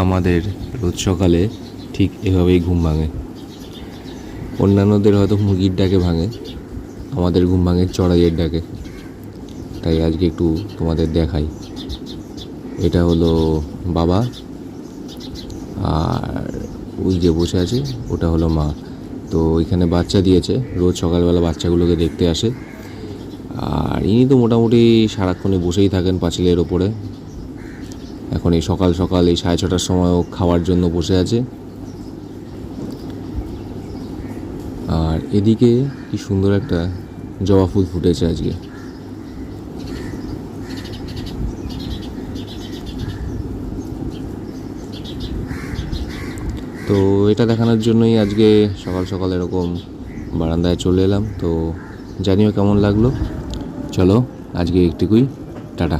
আমাদের রোজ সকালে ঠিক এভাবেই ঘুম ভাঙে। অন্যান্যদের হয়তো মুরগির ডাকে ভাঙে, আমাদের ঘুম ভাঙে চড়াইয়ের ডাকে। তাই আজকে একটু তোমাদের দেখাই। এটা হলো বাবা, আর ওই যে বসে আছে ওটা হলো মা। তো এখানে বাচ্চা দিয়েছে, রোজ সকালবেলা বাচ্চাগুলোকে দেখতে আসে। আর ইনি তো মোটামুটি সারাক্ষণই বসেই থাকেন পাঁচিলের ওপরে। এখন এই সকাল সকাল এই 6:30টার সময়ও খাওয়ার জন্য বসে আছে। আর এদিকে কি সুন্দর একটা জবা ফুল ফুটেছে আজকে। তো এটা দেখানোর জন্যই আজকে সকাল সকাল এরকম বারান্দায় চলে এলাম। তো জানিও কেমন লাগলো। চলো আজকে একটুকুই, টাটা।